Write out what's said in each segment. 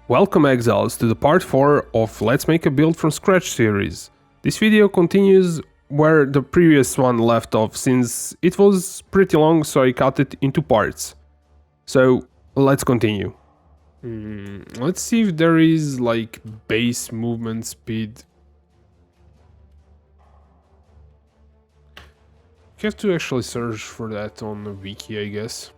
Welcome exiles to the part 4 of Let's Make a Build from Scratch series. This video continues where the previous one left off since it was pretty long, so I cut it into parts. So let's continue. Let's see if there is like base movement speed. You have to actually search for that on the wiki, I guess.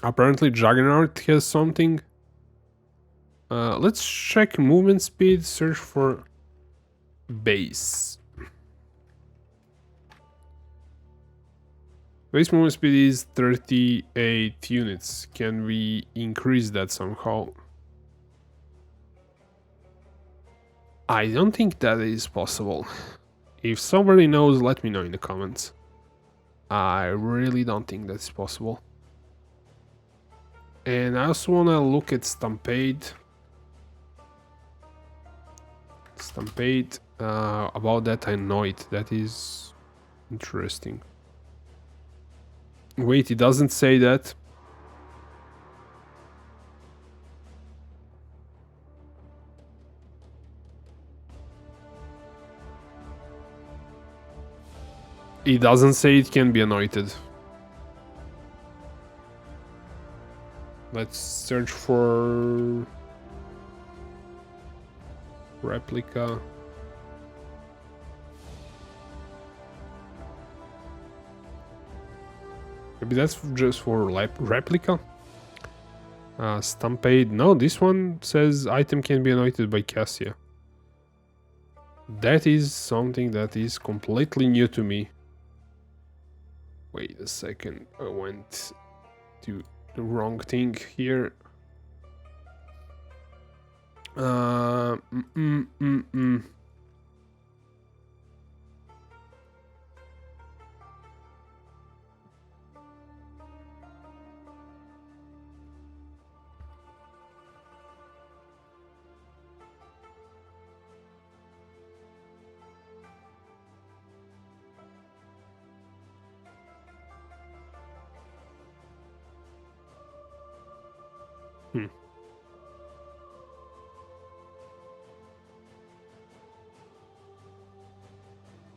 Apparently Juggernaut has something. Let's check movement speed, search for base. Base movement speed is 38 units. Can we increase that somehow? I don't think that is possible. If somebody knows, let me know in the comments. I really don't think that's possible. And I also want to look at Stampede. About that I know it. That is interesting. Wait, it doesn't say that. It doesn't say it can be anointed. Let's search for replica. Maybe that's just for replica. Stampede. No, this one says item can be anointed by Cassia. That is something that is completely new to me. Wait a second. I went to the wrong thing here.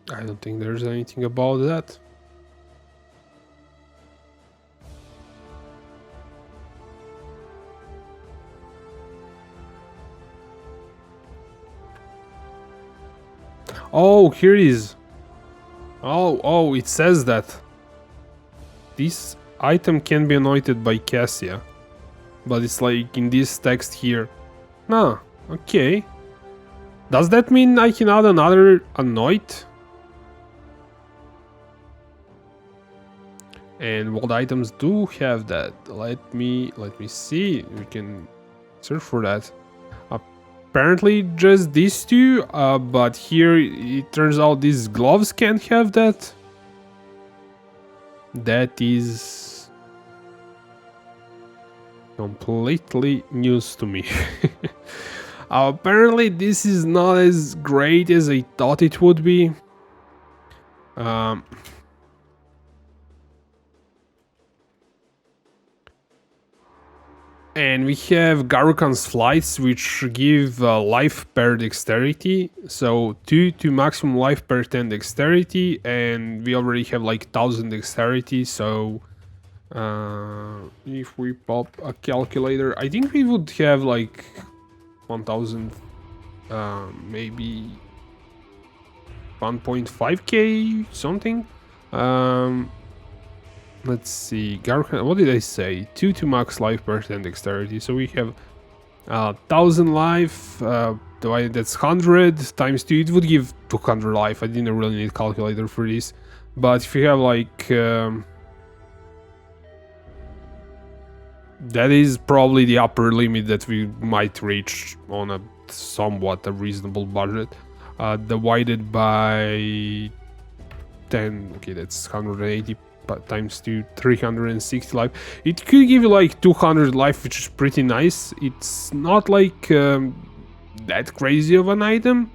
I don't think there's anything about that. Oh, here it is. Oh, it says that this item can be anointed by Cassia, but it's like in this text here. Ah, okay. Does that mean I can add another anoint? And what items do have that? Let me see. We can search for that. Apparently just these two, but here it turns out these gloves can't have that. That is completely news to me. Apparently this is not as great as I thought it would be. And we have Garukan's flights, which give life per dexterity. So 2 to maximum life per 10 dexterity, and we already have like 1000 dexterity. So if we pop a calculator, I think we would have like 1000, maybe 1.5k something. Let's see, Garukan, what did I say? 2 to max life per 10 dexterity. So we have 1000 life, divided, that's 100 times 2, it would give 200 life. I didn't really need a calculator for this. But if you have like... that is probably the upper limit that we might reach on a somewhat a reasonable budget. Divided by 10, okay, that's 180 but times 2, 360 life. It could give you like 200 life, which is pretty nice. It's not like that crazy of an item,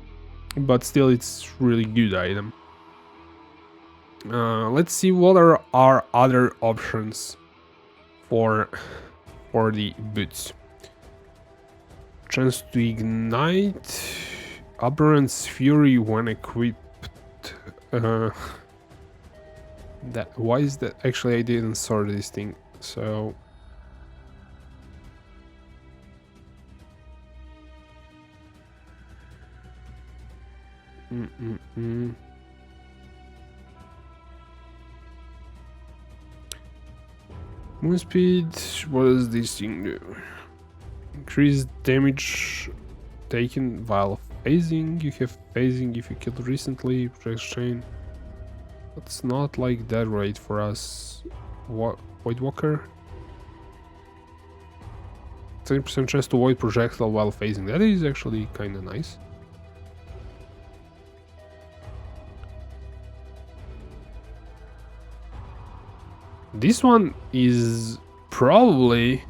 but still it's really good item. Let's see what are our other options for the boots. Chance to ignite, Aberrant's Fury when equipped. That, why is that? Actually, I didn't sort this thing, so Moon speed, what does this thing do? Increased damage taken while phasing. You have phasing if you killed recently. Protect chain. It's not like that right for us. What? Void Walker? 30% chance to avoid projectile while phasing. That is actually kind of nice. This one is probably,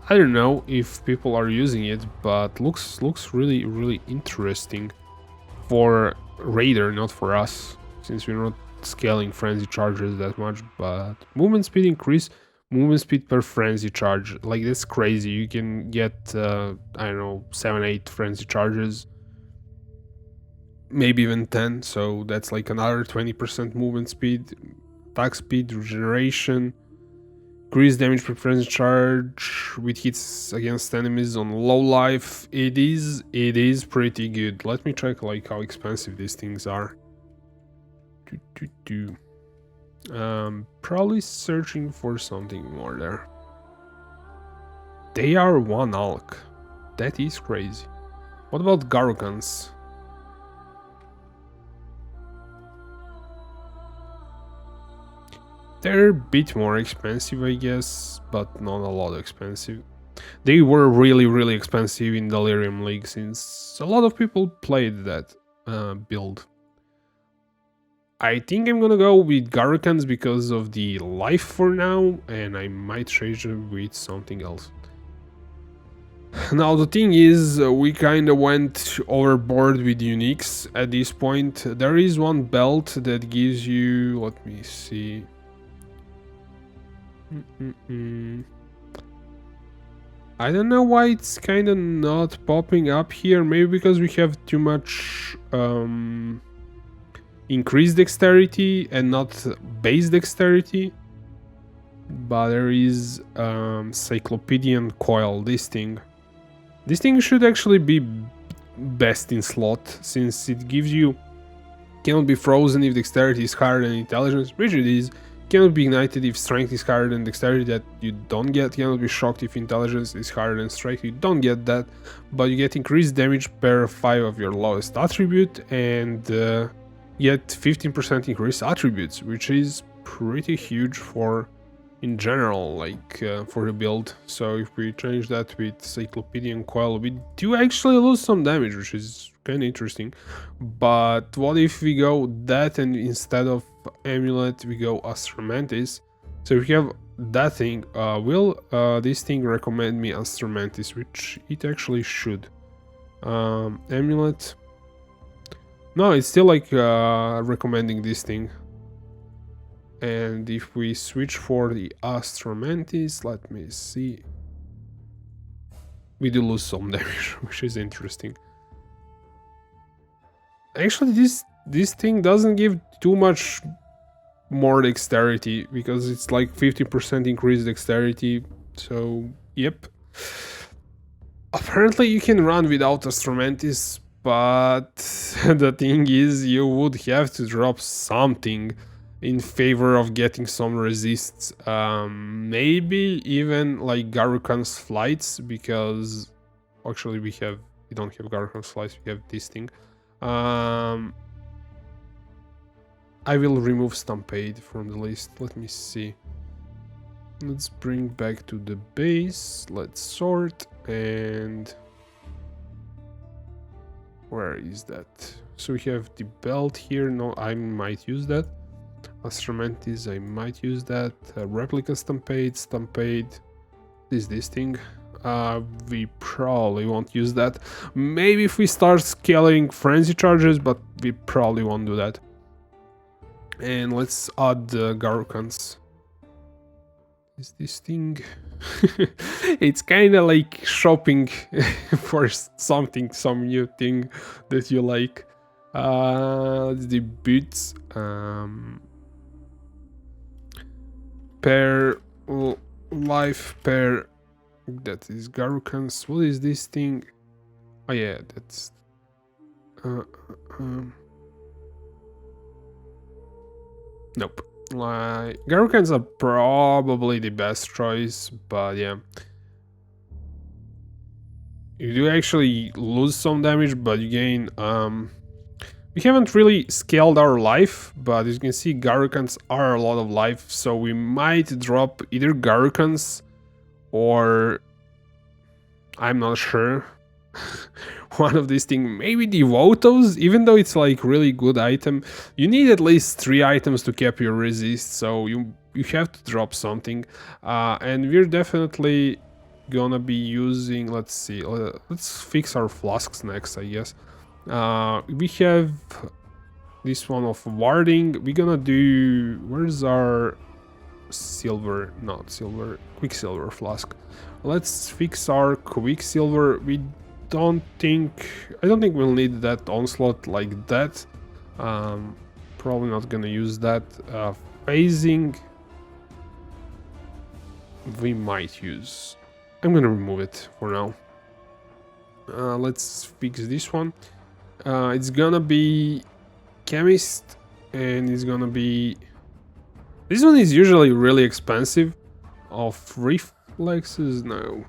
I don't know if people are using it, but looks really interesting for Raider, not for us, since we're not scaling frenzy charges that much. But movement speed increase, movement speed per frenzy charge, like that's crazy. You can get I don't know, 7-8 frenzy charges, maybe even 10, so that's like another 20% movement speed. Attack speed, regeneration, increased damage per frenzy charge with hits against enemies on low life. It is pretty good. Let me check like how expensive these things are. Probably searching for something more there. They are 1 alk. That is crazy. What about Garukans? They're a bit more expensive, I guess, but not a lot expensive. They were really expensive in Delirium League, since a lot of people played that build. I think I'm gonna go with Garukans because of the life for now, and I might change it with something else. Now the thing is, we kinda went overboard with uniques at this point. There is one belt that gives you, let me see. I don't know why it's kind of not popping up here. Maybe because we have too much increased dexterity and not base dexterity. But there is Cyclopedian Coil, this thing. This thing should actually be best in slot, since it gives you cannot be frozen if dexterity is higher than intelligence, which it is. Cannot be ignited if strength is higher than dexterity, that you don't get. Cannot be shocked if intelligence is higher than strength, you don't get that. But you get increased damage per 5 of your lowest attribute, and get 15% increased attributes, which is pretty huge for, in general, like for the build. So if we change that with Cyclopedian Coil, we do actually lose some damage, which is kind of interesting. But what if we go that, and instead of Amulet we go Astra Mantis? So if we have that thing, will this thing recommend me Astra Mantis, which it actually should. Amulet, no, it's still like recommending this thing. And if we switch for the Astra Mantis, let me see, we do lose some damage, which is interesting. Actually, this thing doesn't give too much more dexterity, because it's like 50% increased dexterity. So yep, apparently you can run without Astra Mantis, but the thing is, you would have to drop something in favor of getting some resists. Maybe even like Garukan's flights, because actually we don't have Garukan's flights, we have this thing. I will remove Stampede from the list. Let me see. Let's bring back to the base. Let's sort, and where is that? So we have the belt here. No, I might use that. Astramantis, I might use that. Replica Stampede. Is this thing? We probably won't use that. Maybe if we start scaling frenzy charges, but we probably won't do that. And let's add Garukans. Is this thing? It's kind of like shopping for something, some new thing that you like. The boots. Pair life pair. That is Garukans. What is this thing? Oh yeah, that's nope. Like Garukans are probably the best choice, but yeah. You do actually lose some damage, but you gain we haven't really scaled our life, but as you can see, Garukans are a lot of life, so we might drop either Garukans or I'm not sure. One of these things, maybe Devotos, even though it's like really good item. You need at least 3 items to cap your resist, so you have to drop something. And we're definitely gonna be using, let's see, let's fix our flasks next, I guess. We have this one of warding. We're gonna do, where's our silver, not silver, quicksilver flask. Let's fix our quicksilver. I don't think we'll need that onslaught like that. Probably not gonna use that. Phasing we might use. I'm gonna remove it for now. Let's fix this one. It's gonna be chemist, and it's gonna be, this one is usually really expensive. Of reflexes, no.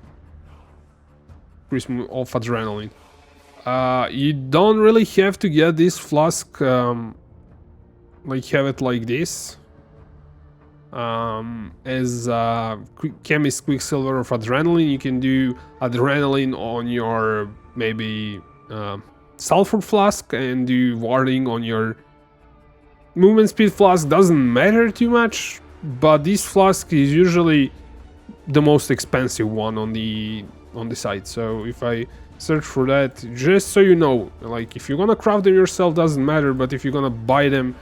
Of adrenaline. You don't really have to get this flask, like have it like this. As chemist quicksilver of adrenaline, you can do adrenaline on your maybe sulfur flask and do warding on your movement speed flask. Doesn't matter too much, but this flask is usually the most expensive one on the site. So if I search for that, just so you know, like if you're gonna craft them yourself, doesn't matter, but if you're gonna buy them,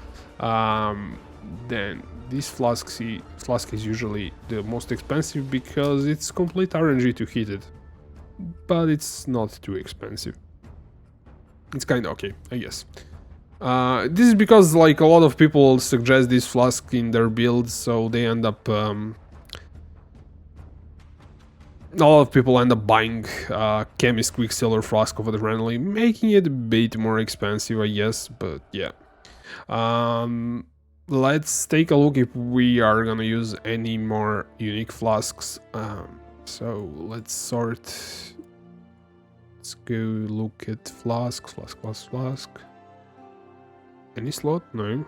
then this flask is usually the most expensive because it's complete RNG to hit it, but it's not too expensive. It's kind of okay, I guess. This is because like a lot of people suggest this flask in their builds, so they end up a lot of people end up buying chemist quicksilver flask of adrenaline, making it a bit more expensive, I guess, but yeah. Let's take a look if we are gonna use any more unique flasks. So let's sort. Let's go look at flask. Any slot? No.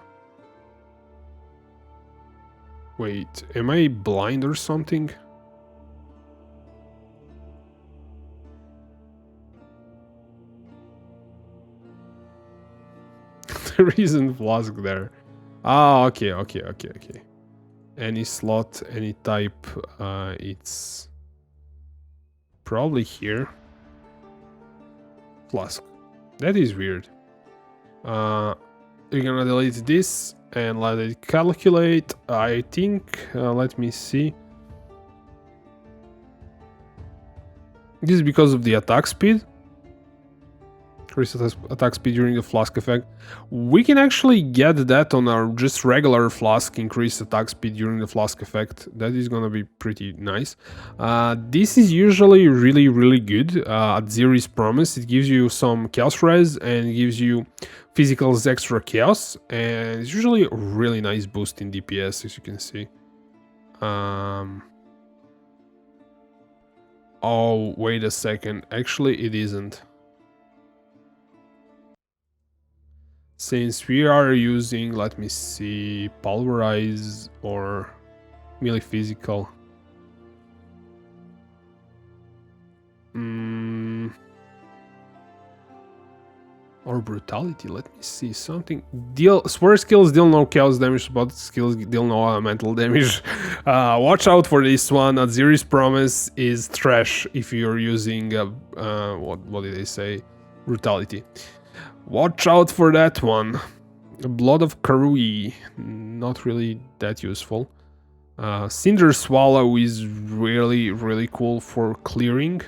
Wait, am I blind or something? There isn't flask there. Ah, okay. Any slot, any type, it's probably here. Flask. That is weird. We're gonna delete this and let it calculate. I think, let me see. This is because of the attack speed. Increase attack speed during the flask effect. We can actually get that on our just regular flask, increase attack speed during the flask effect. That is gonna be pretty nice. This is usually really good at Zeri's Promise. It gives you some chaos res and gives you physical's extra chaos, and it's usually a really nice boost in DPS, as you can see. Oh, wait a second. Actually, it isn't. Since we are using, let me see, pulverize or melee physical. Or brutality, let me see something. Swear skills deal no chaos damage, but skills deal no elemental damage. Watch out for this one. Aziri's Promise is trash if you're using what did they say? Brutality. Watch out for that one. Blood of Karui, not really that useful. Cinder Swallow is really cool for clearing.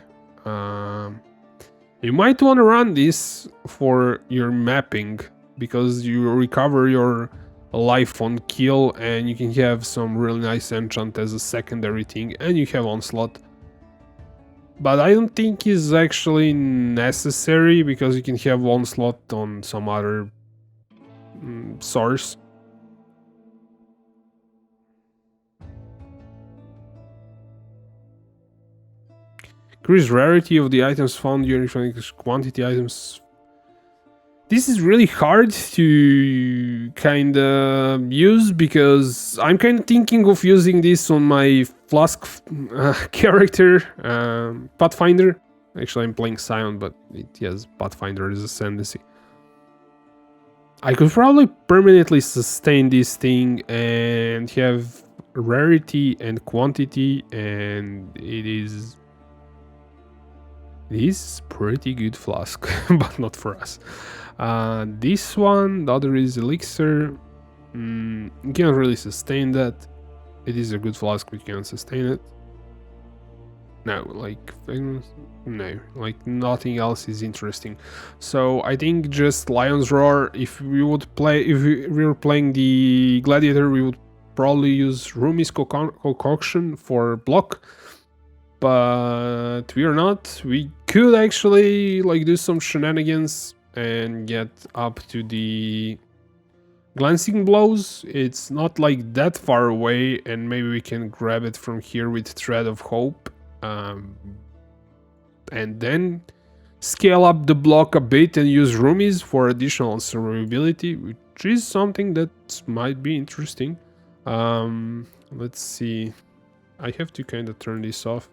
You might want to run this for your mapping, because you recover your life on kill and you can have some really nice enchant as a secondary thing, and you have Onslaught. But I don't think it's actually necessary, because you can have Onslaught on some other source. Increase rarity of the items found during quantity items. This is really hard to kinda use, because I'm kinda thinking of using this on my Flask character, Pathfinder. Actually, I'm playing Scion, but it has Pathfinder as ascendancy. I could probably permanently sustain this thing and have rarity and quantity, and it is pretty good Flask, but not for us. This one, the other is Elixir. You can't really sustain that. It is a good Flask, but you can't sustain it. No, like nothing else is interesting. So I think just Lion's Roar. If we were playing the Gladiator, we would probably use Rumi's Concoction for block. But we are not. We could actually do some shenanigans and get up to the Glancing Blows. It's not that far away, and maybe we can grab it from here with Thread of Hope, and then scale up the block a bit and use Rumis for additional survivability, which is something that might be interesting. Let's see. I have to kind of turn this off.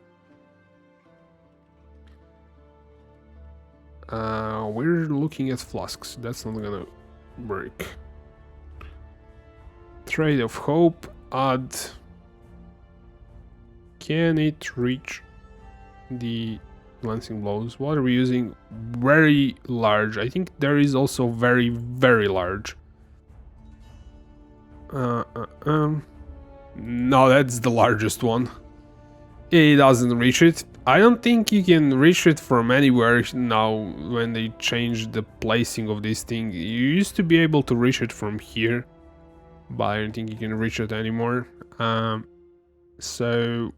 We're looking at Flasks. That's not gonna work. Trade of Hope. Add. Can it reach the Glancing Blows? What are we using? Very large. I think there is also very large. No, that's the largest one. It doesn't reach it. I don't think you can reach it from anywhere now when they changed the placing of this thing. You used to be able to reach it from here, but I don't think you can reach it anymore. So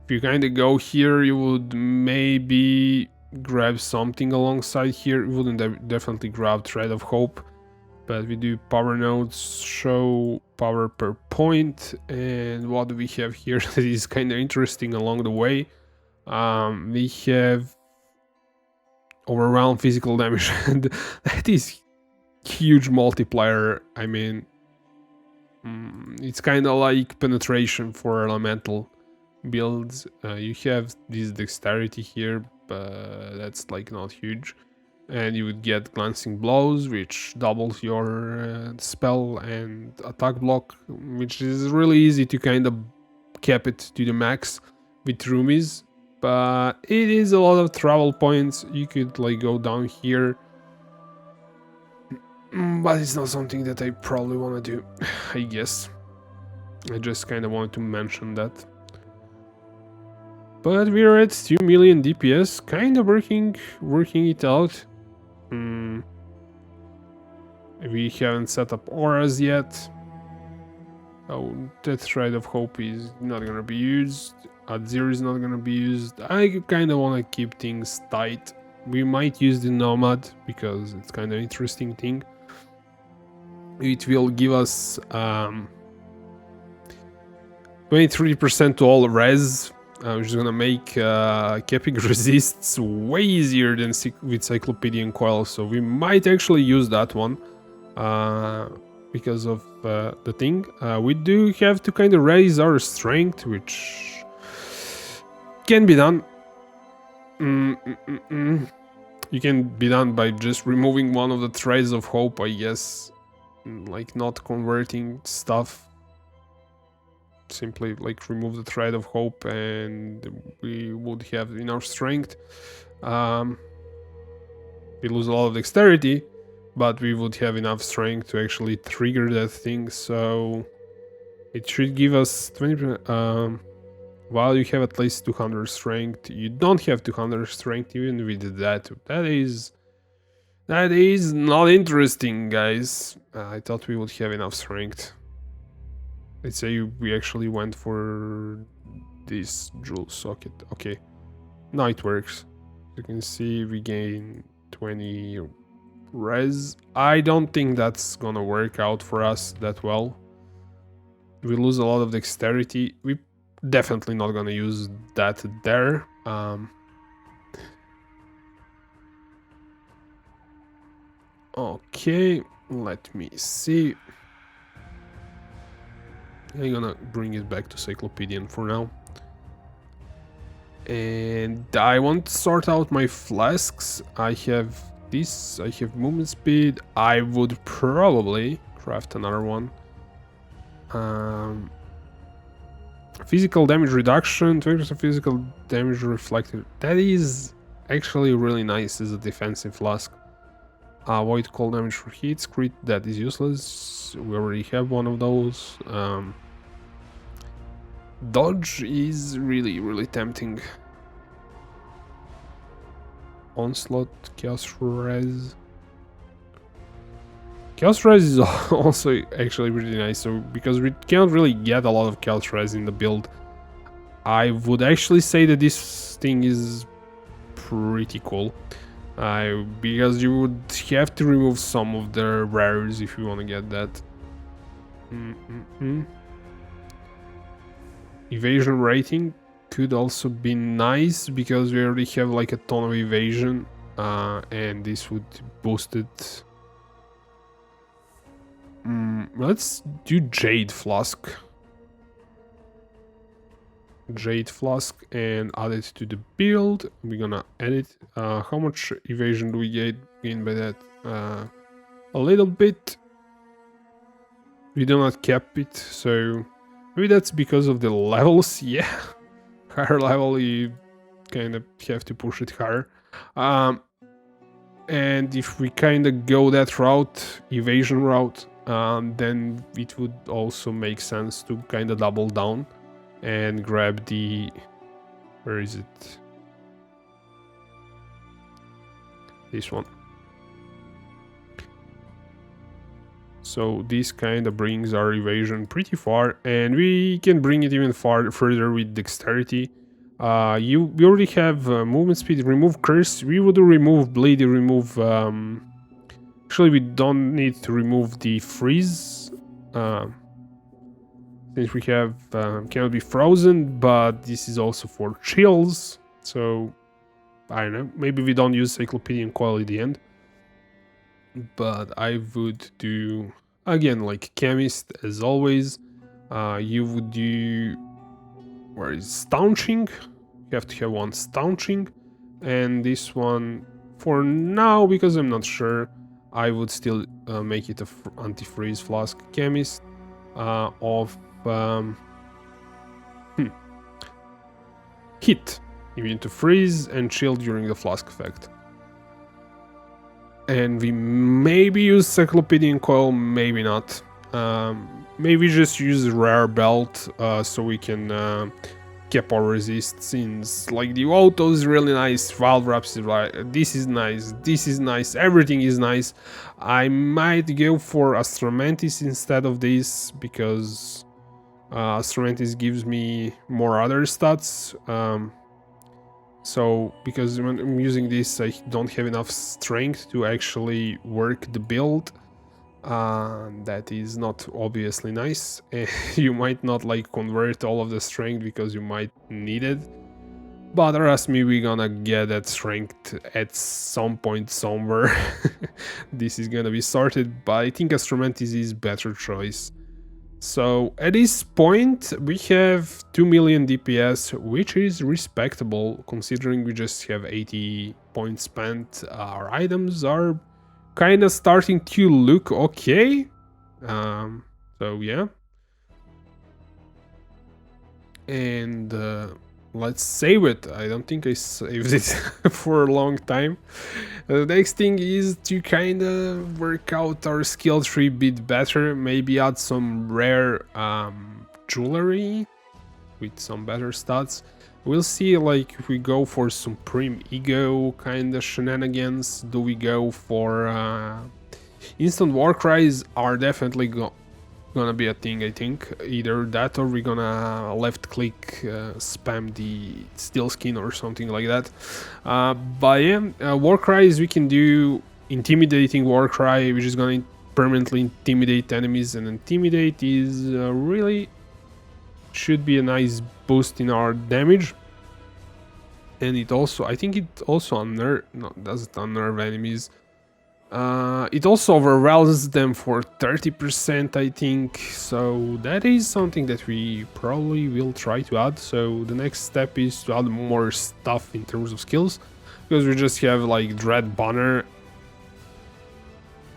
if you kind of go here, you would maybe grab something alongside here. You wouldn't definitely grab Thread of Hope, but we do power nodes, show power per point, and what do we have here that is kind of interesting along the way? We have overwhelm physical damage, and that is huge multiplier. I mean, it's kind of like penetration for elemental builds. You have this dexterity here, but that's not huge. And you would get Glancing Blows, which doubles your spell and attack block, which is really easy to kind of cap it to the max with Rumis. But it is a lot of travel points. You could go down here, but it's not something that I probably want to do, I guess. I just kind of wanted to mention that. But we're at 2 million DPS, kind of working it out. We haven't set up auras yet. Oh, that Thread of Hope is not gonna be used. Adzir is not gonna be used. I kind of want to keep things tight. We might use the Nomad because it's kind of an interesting thing. It will give us 23% to all res, which is gonna make capping resists way easier than with Cyclopedian Coil, so we might actually use that one because of the thing. We do have to kind of raise our strength, which can be done. You can be done by just removing one of the threads of hope, I guess. Like not converting stuff. Simply like remove the thread of hope and we would have enough strength. We lose a lot of dexterity, but we would have enough strength to actually trigger that thing, so it should give us 20%. While you have at least 200 strength, you don't have 200 strength even with that. That is not interesting, guys. I thought we would have enough strength. Let's say we actually went for this jewel socket. Okay, now it works. You can see we gain 20 res. I don't think that's gonna work out for us that well. We lose a lot of dexterity. We definitely not gonna use that there. Okay, let me see. I'm gonna bring it back to Cyclopedian for now. And I want to sort out my flasks. I have this, I have movement speed. I would probably craft another one. Physical damage reduction, 20% physical damage reflected. That is actually really nice as a defensive flask. Avoid cold damage for hits, crit, that is useless. We already have one of those. Dodge is really tempting. Onslaught, Chaos Res. Chaos Res is also actually really nice, so because we can't really get a lot of Chaos Res in the build, I would actually say that this thing is pretty cool. Because you would have to remove some of the rares if you want to get that. Evasion rating could also be nice because we already have like a ton of evasion, and this would boost it. Let's do Jade Flask. Jade Flask and add it to the build. We're gonna add it. How much evasion do we gain by that? A little bit. We do not cap it, so maybe that's because of the levels. Yeah, higher level you kind of have to push it higher. And if we kind of go that route, evasion route, then it would also make sense to kind of double down and grab the, where is it? This one. So this kind of brings our evasion pretty far, and we can bring it even further with dexterity. We already have movement speed, remove curse. We would remove bleed, remove. Actually, we don't need to remove the freeze. Since we have cannot be frozen, but this is also for chills, so I don't know, maybe we don't use Cyclopedian Coil at the end, but I would do again like Chemist as always. You would do, where is staunching? You have to have one staunching, and this one for now, because I'm not sure, I would still make it a anti-freeze flask. Chemist of hit, immune to freeze and chill during the flask effect. And we maybe use Cyclopedian Coil, maybe not. Maybe just use rare belt so we can cap our resist, since like the auto is really nice, valve wraps is right, this is nice, everything is nice. I might go for Astromantis instead of this because Astromantis gives me more other stats. So because when I'm using this, I don't have enough strength to actually work the build. That is not obviously nice. You might not like convert all of the strength because you might need it, but trust me, we're gonna get that strength at some point somewhere. This is gonna be sorted, but I think Astromantis is better choice. So at this point we have 2 million DPS, which is respectable considering we just have 80 points spent. Our items are kind of starting to look okay. So yeah. And let's save it. I don't think I saved it for a long time. The next thing is to kind of work out our skill tree a bit better. Maybe add some rare jewelry with some better stats. We'll see, like, if we go for Supreme Ego kind of shenanigans. Do we go for instant war cries? Are definitely gonna be a thing, I think. Either that or we're gonna left click spam the steel skin or something like that. But yeah, war cries we can do intimidating war cry, which is gonna permanently intimidate enemies, and intimidate is really should be a nice boost in our damage. And it also, I think it also doesn't unnerve enemies. It also overwhelms them for 30%, I think, so that is something that we probably will try to add. So the next step is to add more stuff in terms of skills, because we just have like Dread Banner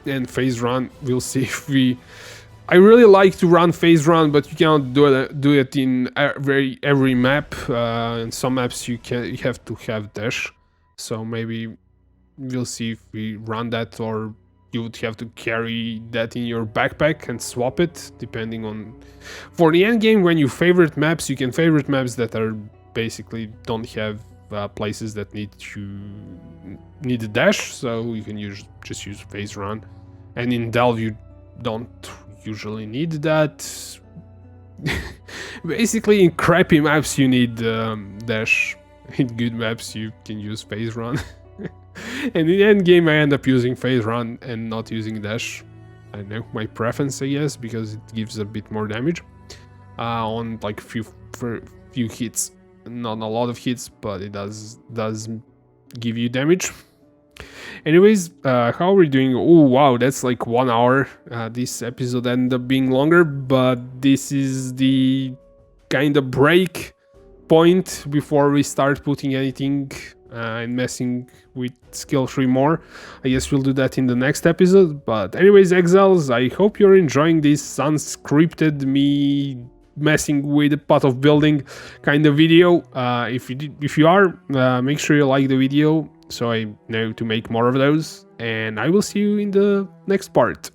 and Phase Run. We'll see if we... I really like to run Phase Run, but you cannot do it in every map. In some maps you have to have dash, so maybe we'll see if we run that, or you would have to carry that in your backpack and swap it depending on... For the end game, when you favorite maps, you can favorite maps that are basically don't have places that need a dash, so you can just use Phase Run. And in Delve you don't usually need that. Basically in crappy maps you need dash. In good maps you can use Phase Run. And in the end game I end up using Phase Run and not using dash. I don't know, my preference, I guess, because it gives a bit more damage on like few hits. Not a lot of hits, but it does give you damage. Anyways, how are we doing? Oh wow, that's like 1 hour. This episode ended up being longer, but this is the kind of break point before we start putting anything and messing with skill tree more. I guess we'll do that in the next episode. But anyways, exiles, I hope you're enjoying this unscripted me messing with a pot of building kind of video. If you are, make sure you like the video so I know to make more of those, and I will see you in the next part.